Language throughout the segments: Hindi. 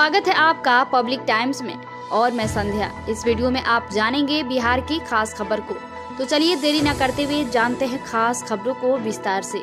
स्वागत है आपका पब्लिक टाइम्स में और मैं संध्या। इस वीडियो में आप जानेंगे बिहार की खास खबर को। तो चलिए देरी न करते हुए जानते हैं खास खबरों को विस्तार से।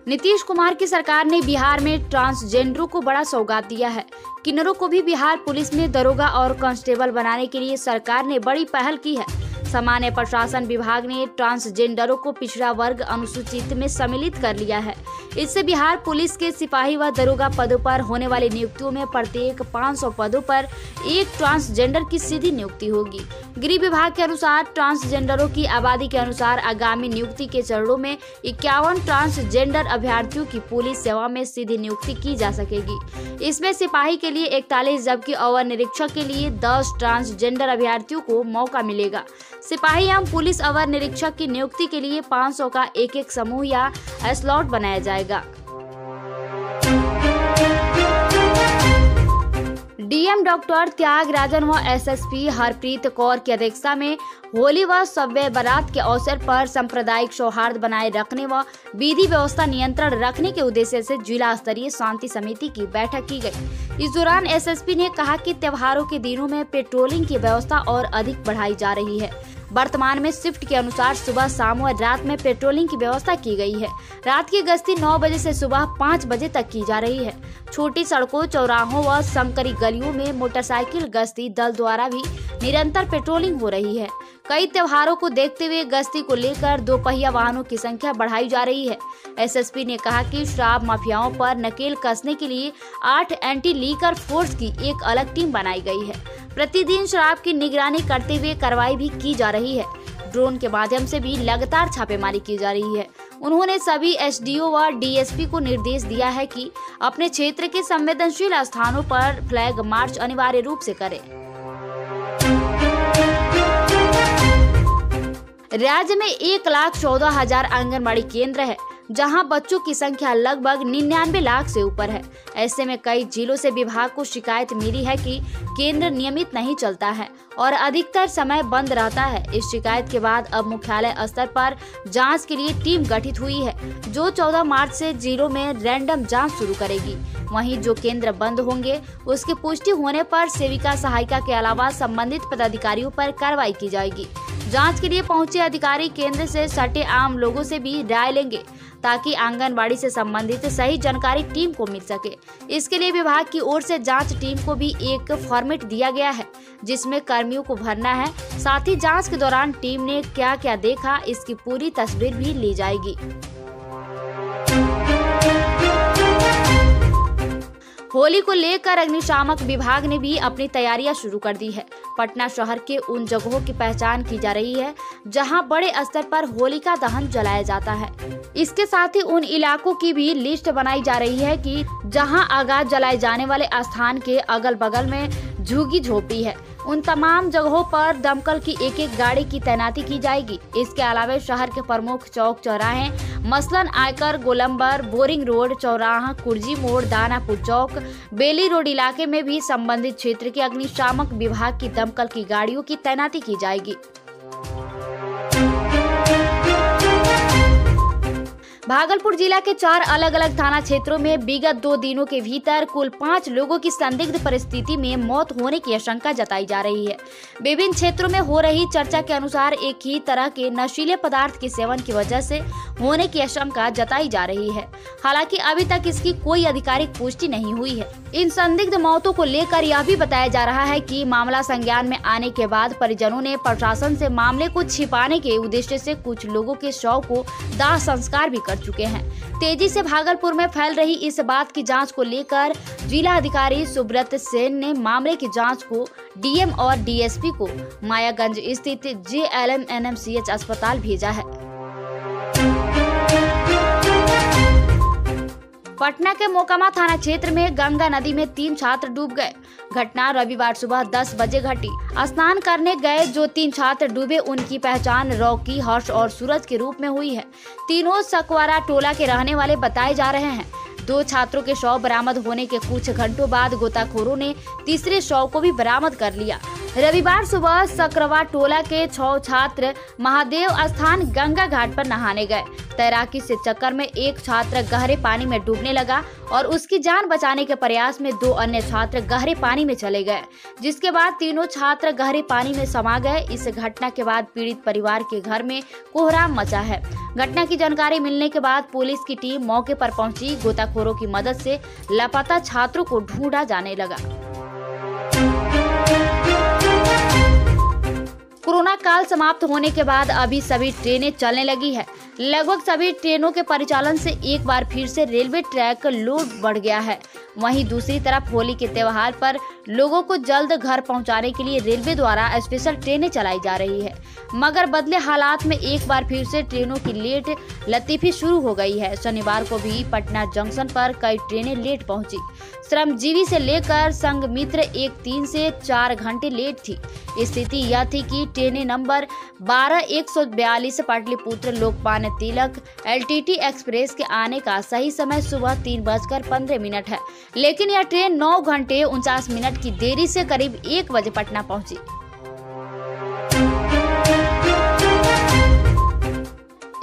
नीतीश कुमार की सरकार ने बिहार में ट्रांसजेंडरों को बड़ा सौगात दिया है। किन्नरों को भी बिहार पुलिस में दरोगा और कांस्टेबल बनाने के लिए सरकार ने बड़ी पहल की है। सामान्य प्रशासन विभाग ने ट्रांसजेंडरों को पिछड़ा वर्ग अनुसूचित में सम्मिलित कर लिया है। इससे बिहार पुलिस के सिपाही व दरोगा पदों पर होने वाली नियुक्तियों में प्रत्येक 500 पदों पर एक ट्रांसजेंडर की सीधी नियुक्ति होगी। गृह विभाग के अनुसार ट्रांसजेंडरों की आबादी के अनुसार आगामी नियुक्ति के चरणों में 51 ट्रांसजेंडर अभ्यर्थियों की पुलिस सेवा में सीधी नियुक्ति की जा सकेगी। इसमें सिपाही के लिए 41 जबकि अवर निरीक्षक के लिए 10 ट्रांसजेंडर अभ्यर्थियों को मौका मिलेगा। सिपाही एवं पुलिस अवर निरीक्षक की नियुक्ति के लिए 500 का एक समूह या स्लॉट बनाया जाएगा। डीएम डॉक्टर त्यागराजन व एसएसपी हरप्रीत कौर की अध्यक्षता में होली व शब-ए बारात के अवसर पर सांप्रदायिक सौहार्द बनाए रखने व विधि व्यवस्था नियंत्रण रखने के उद्देश्य से जिला स्तरीय शांति समिति की बैठक की गई। इस दौरान एसएसपी ने कहा कि त्योहारों के दिनों में पेट्रोलिंग की व्यवस्था और अधिक बढ़ाई जा रही है। वर्तमान में शिफ्ट के अनुसार सुबह, शाम व रात में पेट्रोलिंग की व्यवस्था की गई है। रात की गश्ती 9 बजे से सुबह 5 बजे तक की जा रही है। छोटी सड़कों, चौराहों व संकरी गलियों में मोटरसाइकिल गश्ती दल द्वारा भी निरंतर पेट्रोलिंग हो रही है। कई त्योहारों को देखते हुए गश्ती को लेकर 2 पहिया वाहनों की संख्या बढ़ाई जा रही है। एसएसपी ने कहा कि शराब माफियाओं पर नकेल कसने के लिए 8 एंटी लीकर फोर्स की एक अलग टीम बनाई गई है। प्रतिदिन शराब की निगरानी करते हुए कार्रवाई भी की जा रही है। ड्रोन के माध्यम से भी लगातार छापेमारी की जा रही है। उन्होंने सभी एसडीओ व डीएसपी को निर्देश दिया है कि अपने क्षेत्र के संवेदनशील स्थानों पर फ्लैग मार्च अनिवार्य रूप से करें। राज्य में 1,14,000 आंगनबाड़ी केंद्र है, जहां बच्चों की संख्या लगभग 99 लाख से ऊपर है। ऐसे में कई जिलों से विभाग को शिकायत मिली है कि केंद्र नियमित नहीं चलता है और अधिकतर समय बंद रहता है। इस शिकायत के बाद अब मुख्यालय स्तर पर जांच के लिए टीम गठित हुई है, जो 14 मार्च से जिलों में रैंडम जांच शुरू करेगी। वहीं जो केंद्र बंद होंगे उसकी पुष्टि होने पर सेविका सहायिका के अलावा संबंधित पदाधिकारियों पर कार्रवाई की जाएगी। जांच के लिए पहुंचे अधिकारी केंद्र से सटे आम लोगों से भी राय लेंगे ताकि आंगनबाड़ी से संबंधित सही जानकारी टीम को मिल सके। इसके लिए विभाग की ओर से जांच टीम को भी एक फॉर्मेट दिया गया है, जिसमें कर्मियों को भरना है। साथ ही जांच के दौरान टीम ने क्या क्या देखा, इसकी पूरी तस्वीर भी ली जाएगी। होली को लेकर अग्निशामक विभाग ने भी अपनी तैयारियां शुरू कर दी है। पटना शहर के उन जगहों की पहचान की जा रही है जहां बड़े स्तर पर होलिका दहन जलाया जाता है। इसके साथ ही उन इलाकों की भी लिस्ट बनाई जा रही है कि जहां आगाज जलाए जाने वाले स्थान के अगल बगल में झुग्गी झोपड़ी है। उन तमाम जगहों पर दमकल की एक गाड़ी की तैनाती की जाएगी। इसके अलावा शहर के प्रमुख चौक चौराहे मसलन आयकर, गोलंबर, बोरिंग रोड, चौराहा, कुर्जी मोड़, दानापुर चौक, बेली रोड इलाके में भी संबंधित क्षेत्र के अग्निशामक विभाग की दमकल की गाड़ियों की तैनाती की जाएगी। भागलपुर जिला के 4 अलग अलग थाना क्षेत्रों में विगत 2 दिनों के भीतर कुल 5 लोगों की संदिग्ध परिस्थिति में मौत होने की आशंका जताई जा रही है। विभिन्न क्षेत्रों में हो रही चर्चा के अनुसार एक ही तरह के नशीले पदार्थ के सेवन की वजह से होने की आशंका जताई जा रही है। हालांकि अभी तक इसकी कोई आधिकारिक पुष्टि नहीं हुई है। इन संदिग्ध मौतों को लेकर यह भी बताया जा रहा है कि मामला संज्ञान में आने के बाद परिजनों ने प्रशासन से मामले को छिपाने के उद्देश्य से कुछ लोगों के शव को दाह संस्कार भी कर चुके हैं। तेजी से भागलपुर में फैल रही इस बात की जांच को लेकर जिला अधिकारी सुब्रत सेन ने मामले की जांच को डीएम और डीएसपी को मायागंज स्थित JLM-NMCH अस्पताल भेजा है। पटना के मोकामा थाना क्षेत्र में गंगा नदी में 3 छात्र डूब गए। घटना रविवार सुबह 10 बजे घटी। स्नान करने गए जो 3 छात्र डूबे, उनकी पहचान रॉकी, हर्ष और सूरज के रूप में हुई है। तीनों सकवारा टोला के रहने वाले बताए जा रहे हैं। 2 छात्रों के शव बरामद होने के कुछ घंटों बाद गोताखोरों ने तीसरे शव को भी बरामद कर लिया। रविवार सुबह सकरवा टोला के 6 छात्र महादेव स्थान गंगा घाट पर नहाने गए। तैराकी से चक्कर में एक छात्र गहरे पानी में डूबने लगा और उसकी जान बचाने के प्रयास में 2 अन्य छात्र गहरे पानी में चले गए, जिसके बाद तीनों छात्र गहरे पानी में समा गए। इस घटना के बाद पीड़ित परिवार के घर में कोहराम मचा है। घटना की जानकारी मिलने के बाद पुलिस की टीम मौके पर पहुंची। गोताखोरों की मदद से लापता छात्रों को ढूंढा जाने लगा। कोरोना काल समाप्त होने के बाद अभी सभी ट्रेनें चलने लगी है। लगभग सभी ट्रेनों के परिचालन से एक बार फिर से रेलवे ट्रैक लोड बढ़ गया है। वहीं दूसरी तरफ होली के त्योहार पर लोगों को जल्द घर पहुंचाने के लिए रेलवे द्वारा स्पेशल ट्रेनें चलाई जा रही है, मगर बदले हालात में एक बार फिर से ट्रेनों की लेट लतीफी शुरू हो गई है। शनिवार को भी पटना जंक्शन पर कई ट्रेनें लेट पहुंची। श्रमजीवी से लेकर संघमित्र 3 से 4 घंटे लेट थी। स्थिति यह थी कि ट्रेनें number 12-142 Pataliputra Lokmanya Tilak LTT express के आने का सही समय सुबह 3:15 है, लेकिन यह ट्रेन 9 घंटे 49 मिनट की देरी से करीब 1 बजे पटना पहुंची।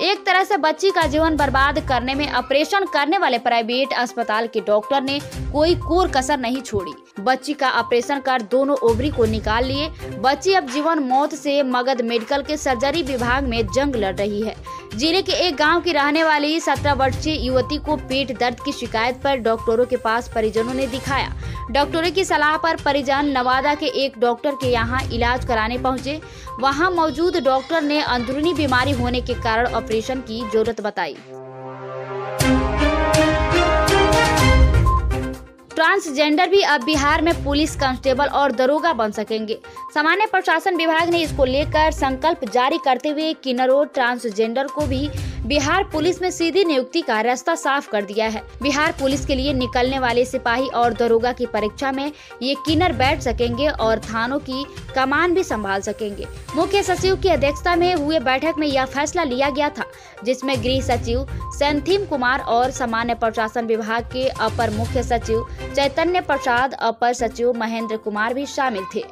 एक तरह से बच्ची का जीवन बर्बाद करने में ऑपरेशन करने वाले प्राइवेट अस्पताल के डॉक्टर ने कोई कोर कसर नहीं छोड़ी। बच्ची का ऑपरेशन कर दोनों ओवरी को निकाल लिए। बच्ची अब जीवन मौत से मगध मेडिकल के सर्जरी विभाग में जंग लड़ रही है। जिले के एक गांव की रहने वाली 17 वर्षीय युवती को पेट दर्द की शिकायत पर डॉक्टरों के पास परिजनों ने दिखाया। डॉक्टरों की सलाह पर परिजन नवादा के एक डॉक्टर के यहां इलाज कराने पहुंचे। वहां मौजूद डॉक्टर ने अंदरूनी बीमारी होने के कारण ऑपरेशन की जरूरत बताई। ट्रांसजेंडर भी अब बिहार में पुलिस कांस्टेबल और दरोगा बन सकेंगे। सामान्य प्रशासन विभाग ने इसको लेकर संकल्प जारी करते हुए किन्नरों ट्रांसजेंडर को भी बिहार पुलिस में सीधी नियुक्ति का रास्ता साफ कर दिया है। बिहार पुलिस के लिए निकलने वाले सिपाही और दरोगा की परीक्षा में ये किन्नर बैठ सकेंगे और थानों की कमान भी संभाल सकेंगे। मुख्य सचिव की अध्यक्षता में हुए बैठक में यह फैसला लिया गया था, जिसमें गृह सचिव सेंथिम कुमार और सामान्य प्रशासन विभाग के अपर मुख्य सचिव चैतन्य प्रसाद, अपर सचिव महेंद्र कुमार भी शामिल थे।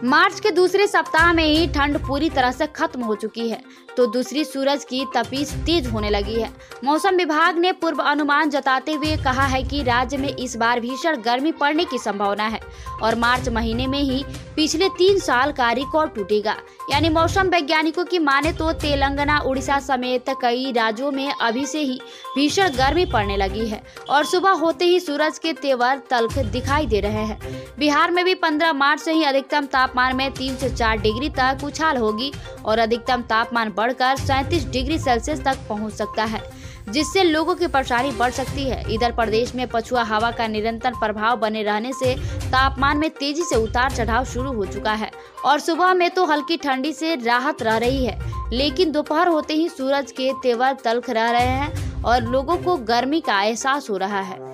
मार्च के दूसरे सप्ताह में ही ठंड पूरी तरह से खत्म हो चुकी है, तो दूसरी सूरज की तपीस तेज होने लगी है। मौसम विभाग ने पूर्व अनुमान जताते हुए कहा है कि राज्य में इस बार भीषण गर्मी पड़ने की संभावना है और मार्च महीने में ही पिछले 3 साल का रिकॉर्ड टूटेगा। यानी मौसम वैज्ञानिकों की माने तो तेलंगाना, उड़ीसा समेत कई राज्यों में अभी से ही भीषण गर्मी पड़ने लगी है और सुबह होते ही सूरज के तेवर तल्ख दिखाई दे रहे हैं। बिहार में भी 15 मार्च से ही अधिकतम तापमान में 3 से 4 डिग्री तक उछाल होगी और अधिकतम तापमान बढ़कर 37 डिग्री सेल्सियस तक पहुंच सकता है, जिससे लोगों की परेशानी बढ़ सकती है। इधर प्रदेश में पछुआ हवा का निरंतर प्रभाव बने रहने से तापमान में तेजी से उतार चढ़ाव शुरू हो चुका है और सुबह में तो हल्की ठंडी से राहत रह रही है, लेकिन दोपहर होते ही सूरज के तेवर तल्ख रह रहे हैं और लोगों को गर्मी का एहसास हो रहा है।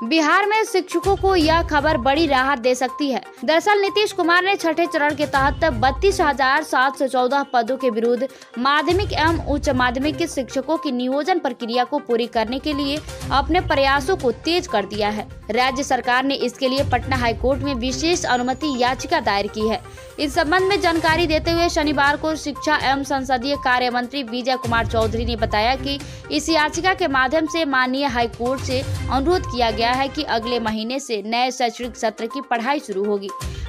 बिहार में शिक्षकों को यह खबर बड़ी राहत दे सकती है। दरअसल नीतीश कुमार ने छठे चरण के तहत 32,714 पदों के विरुद्ध माध्यमिक एवं उच्च माध्यमिक के शिक्षकों की नियोजन प्रक्रिया को पूरी करने के लिए अपने प्रयासों को तेज कर दिया है। राज्य सरकार ने इसके लिए पटना हाईकोर्ट में विशेष अनुमति याचिका दायर की है। इस संबंध में जानकारी देते हुए शनिवार को शिक्षा एवं संसदीय कार्य मंत्री विजय कुमार चौधरी ने बताया कि इस याचिका के माध्यम से माननीय हाईकोर्ट से अनुरोध किया गया है कि अगले महीने से नए शैक्षणिक सत्र की पढ़ाई शुरू होगी।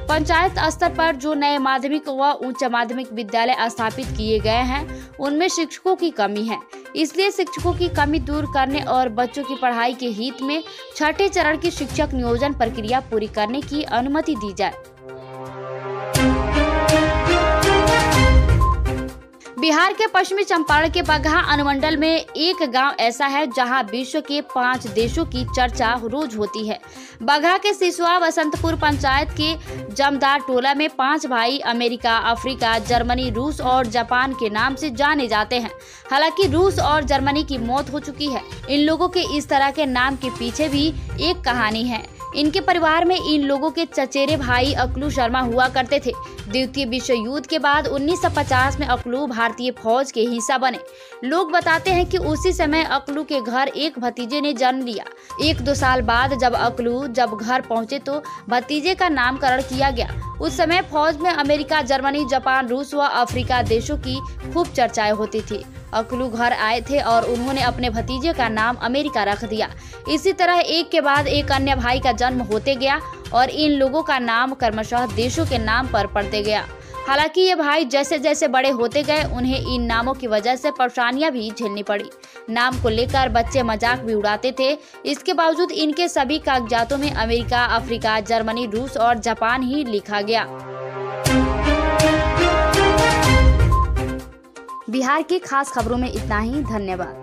पंचायत स्तर पर जो नए माध्यमिक व उच्च माध्यमिक विद्यालय स्थापित किए गए हैं, उनमें शिक्षकों की कमी है। इसलिए शिक्षकों की कमी दूर करने और बच्चों की पढ़ाई के हित में छठे चरण की शिक्षक नियोजन प्रक्रिया पूरी करने की अनुमति दी जाए। बिहार के पश्चिमी चंपारण के बगहा अनुमंडल में एक गांव ऐसा है जहां विश्व के 5 देशों की चर्चा रोज होती है। बगहा के सिसवा वसंतपुर पंचायत के जमदार टोला में 5 भाई अमेरिका, अफ्रीका, जर्मनी, रूस और जापान के नाम से जाने जाते हैं। हालांकि रूस और जर्मनी की मौत हो चुकी है। इन लोगों के इस तरह के नाम के पीछे भी एक कहानी है। इनके परिवार में इन लोगों के चचेरे भाई अकलू शर्मा हुआ करते थे। द्वितीय विश्व युद्ध के बाद 1950 में अकलू भारतीय फौज के हिस्सा बने। लोग बताते हैं कि उसी समय अकलू के घर एक भतीजे ने जन्म लिया। 1-2 साल बाद जब अकलू घर पहुंचे तो भतीजे का नामकरण किया गया। उस समय फौज में अमेरिका, जर्मनी, जापान, रूस व अफ्रीका देशों की खूब चर्चाएं होती थी। अकलू घर आए थे और उन्होंने अपने भतीजे का नाम अमेरिका रख दिया। इसी तरह एक के बाद एक अन्य भाई का जन्म होते गया और इन लोगों का नाम क्रमशः देशों के नाम पर पड़ते गया। हालांकि ये भाई जैसे जैसे बड़े होते गए उन्हें इन नामों की वजह से परेशानियां भी झेलनी पड़ी। नाम को लेकर बच्चे मजाक भी उड़ाते थे। इसके बावजूद इनके सभी कागजातों में अमेरिका, अफ्रीका, जर्मनी, रूस और जापान ही लिखा गया। बिहार की खास खबरों में इतना ही। धन्यवाद।